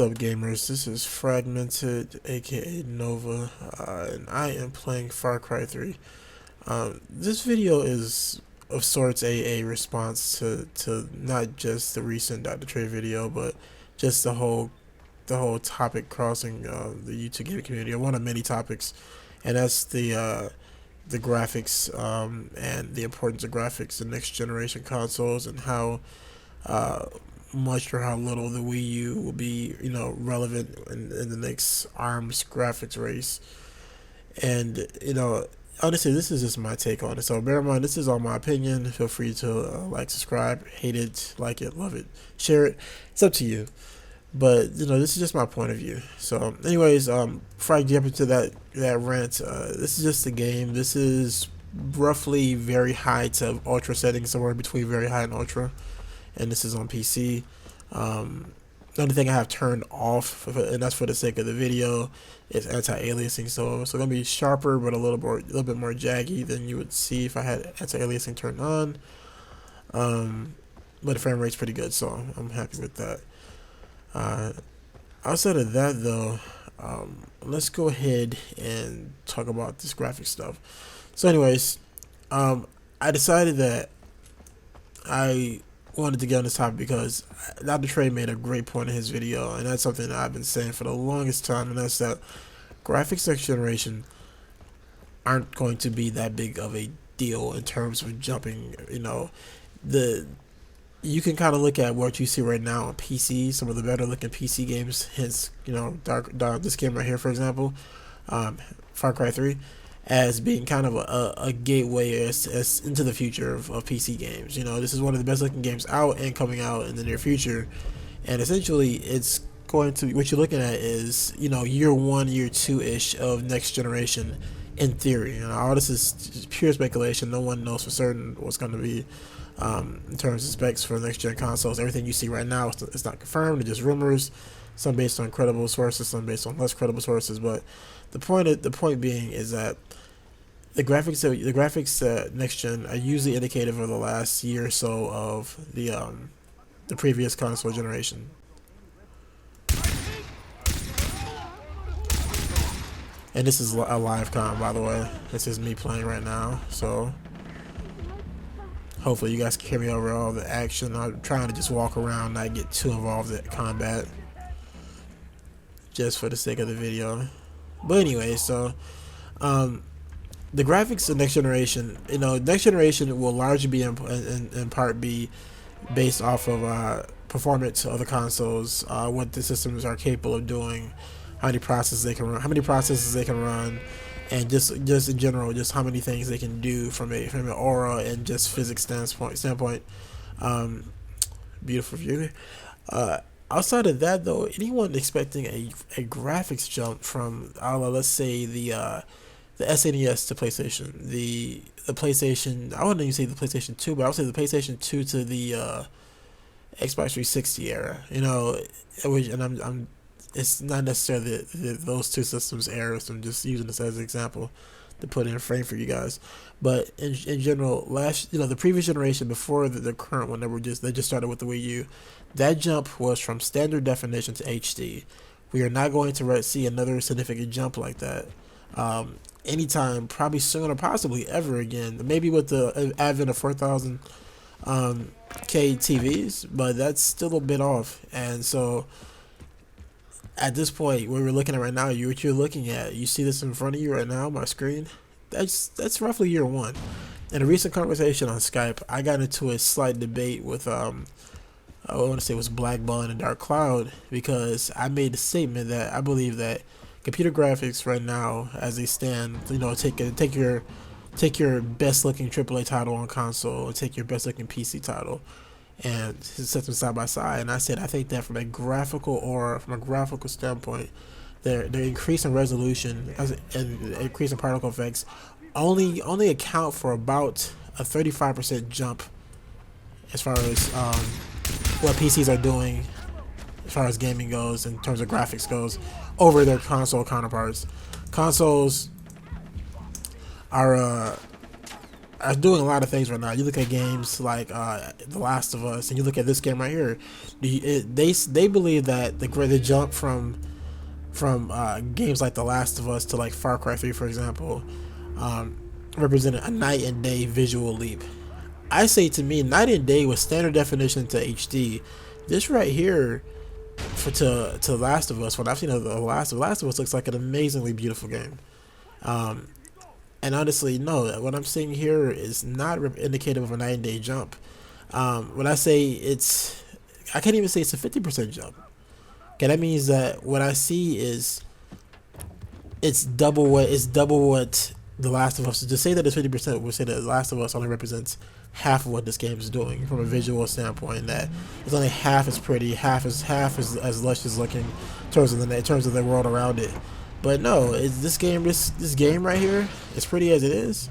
up, gamers? This is Fragmented, aka Nova, and I am playing Far Cry 3. This video is of sorts a response to not just the recent Dr. Trey video, but just the whole topic crossing the YouTube gaming community. One of many topics, and that's the graphics and the importance of graphics in next generation consoles and how uh, much or how little the Wii U will be, relevant in the next ARMS graphics race. And honestly, this is just my take on it. So bear in mind, this is all my opinion. Feel free to like, subscribe, hate it, like it, love it, share it. It's up to you. But this is just my point of view. So, anyways, before I jump into that rant, this is just a game. This is roughly very high to ultra settings, somewhere between very high and ultra, and this is on PC. The only thing I have turned off, and that's for the sake of the video, is anti-aliasing. So it's gonna be sharper, but a little bit more jaggy than you would see if I had anti-aliasing turned on. But the frame rate's pretty good, so I'm happy with that. Outside of that, though, let's go ahead and talk about this graphic stuff. So, anyways, I decided that I wanted to get on this topic because Dr. Trey made a great point in his video, and that's something that I've been saying for the longest time, and that's that graphics next generation aren't going to be that big of a deal in terms of jumping. You can kind of look at what you see right now on PC, some of the better looking PC games, hence, Dark, this game right here, for example, Far Cry 3, as being kind of a gateway as into the future of PC games. This is one of the best looking games out and coming out in the near future. And essentially, it's going to be, what you're looking at is, year one, year two-ish of next generation in theory. All this is pure speculation. No one knows for certain what's going to be in terms of specs for next gen consoles. Everything you see right now is not confirmed. It's just rumors. Some based on credible sources, some based on less credible sources. But the point being is that the graphics next gen are usually indicative of the last year or so of the previous console generation. And this is a live com, by the way. This is me playing right now, so hopefully you guys can hear me over all the action. I'm trying to just walk around, not get too involved in combat, just for the sake of the video. But anyway, so the graphics of next generation, next generation will largely be in part be based off of performance of the consoles, what the systems are capable of doing, how many processes they can run, and just in general, just how many things they can do from an aura and just physics standpoint. Beautiful view. Outside of that, though, anyone expecting a graphics jump from, let's say the SNES to PlayStation, the PlayStation, I wouldn't even say the PlayStation 2, but I would say the PlayStation 2 to the Xbox 360 era. It's not necessarily those two systems eras. I'm just using this as an example to put in a frame for you guys. But in general, the previous generation before the current one they just started with the Wii U, that jump was from standard definition to HD. We are not going to see another significant jump like that anytime, probably soon or possibly ever again. Maybe with the advent of 4,000 K TVs, but that's still a bit off. And so at this point, what we're looking at right now, what you're looking at, you see this in front of you right now, my screen. That's roughly year one. In a recent conversation on Skype, I got into a slight debate with I want to say it was Black Bun and Dark Cloud, because I made the statement that I believe that computer graphics right now, as they stand, take your best looking AAA title on console and take your best looking PC title and set them side by side. And I said, I think that from a graphical standpoint, they're increasing resolution and increasing particle effects only account for about a 35% jump as far as what PCs are doing as far as gaming goes, in terms of graphics goes, over their console counterparts. Consoles are are doing a lot of things right now. You look at games like The Last of Us, and you look at this game right here. They believe that the jump from games like The Last of Us to like Far Cry 3, for example, um, represented a night and day visual leap. I say to me, night and day with standard definition to HD. This right here to Last of Us. What I've seen of Last of Us looks like an amazingly beautiful game. Um, and honestly, no, what I'm seeing here is not indicative of a night and day jump. When I say I can't even say it's a 50% jump. Okay, that means that what I see is it's double what The Last of Us. To say that it's 50% would say that The Last of Us only represents half of what this game is doing from a visual standpoint. That it's only half as pretty, half as lush as looking in terms of the world around it. But no, this game right here, as pretty as it is,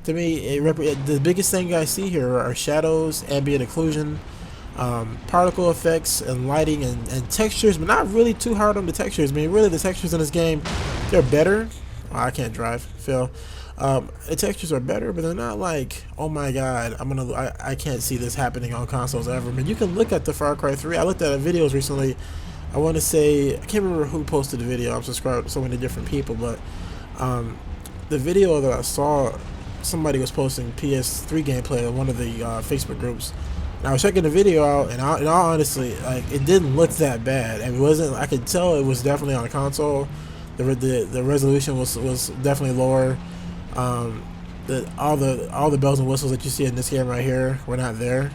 to me, the biggest thing I see here are shadows, ambient occlusion, particle effects, and lighting and textures, but not really too hard on the textures. I mean, really, the textures in this game, they're better. Oh, I can't drive, Phil. The textures are better, but they're not like, oh my god, I can't see this happening on consoles ever. I mean, you can look at the Far Cry 3. I looked at videos recently. I want to say, I can't remember who posted the video. I'm subscribed to so many different people, but the video that I saw, somebody was posting PS3 gameplay on one of the Facebook groups. And I was checking the video out, and in all honesty, like, it didn't look that bad. And it wasn't. I could tell it was definitely on a console. The resolution was definitely lower. All the bells and whistles that you see in this game right here were not there.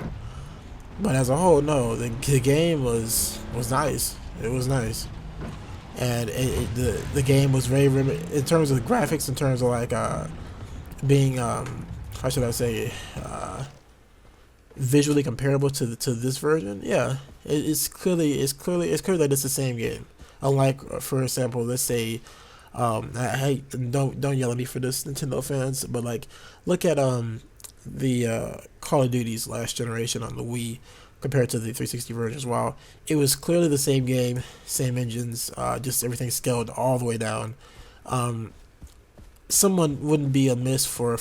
But as a whole, no, the game was nice. It was nice, and the game was very in terms of the graphics, in terms of like being how should I say visually comparable to this version. Yeah, it's clear that it's the same game. Unlike, for example, let's say, don't yell at me for this, Nintendo fans, but like, look at the Call of Duty's last generation on the Wii compared to the 360 versions. While it was clearly the same game, same engines, just everything scaled all the way down. Someone wouldn't be amiss for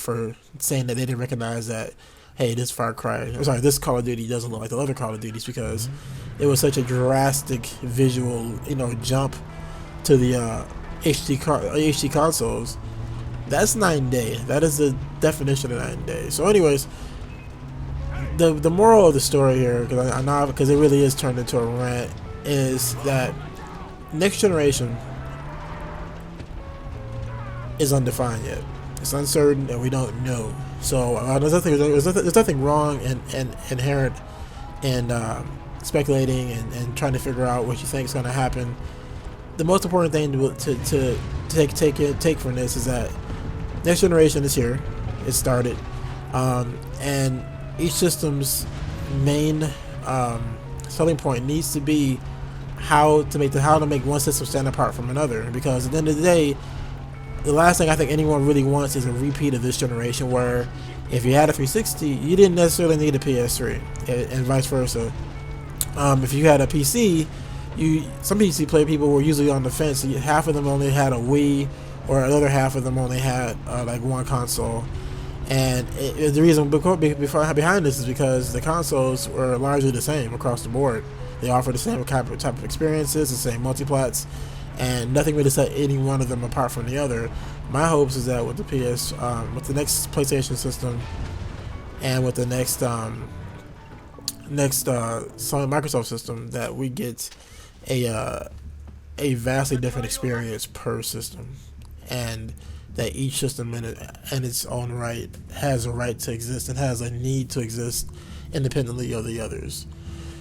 saying that they didn't recognize that, hey, this Call of Duty doesn't look like the other Call of Duties, because it was such a drastic visual, jump to the HD consoles. That's night and day. That is the definition of night and day. So, anyways, the moral of the story here, because it really is turned into a rant, is that next generation is undefined yet. It's uncertain, and we don't know. So there's nothing wrong and inherent in speculating and trying to figure out what you think is going to happen. The most important thing to take from this is that next generation is here. It started, and each system's main selling point needs to be how to make one system stand apart from another. Because at the end of the day, the last thing I think anyone really wants is a repeat of this generation, where if you had a 360, you didn't necessarily need a PS3, and vice versa. If you had a PC, some PC player people were usually on the fence. Half of them only had a Wii, or the other half of them only had like one console. And the reason behind this is because the consoles were largely the same across the board. They offer the same type of experiences, the same multiplats, and nothing really set any one of them apart from the other. My hopes is that with the with the next PlayStation system, and with the next Sony Microsoft system, that we get a vastly different experience per system, and that each system in its own right has a right to exist and has a need to exist independently of the others.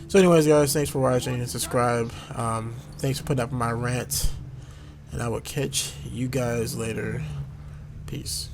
So anyways, guys, thanks for watching and subscribe. Thanks for putting up my rant, and I will catch you guys later. Peace.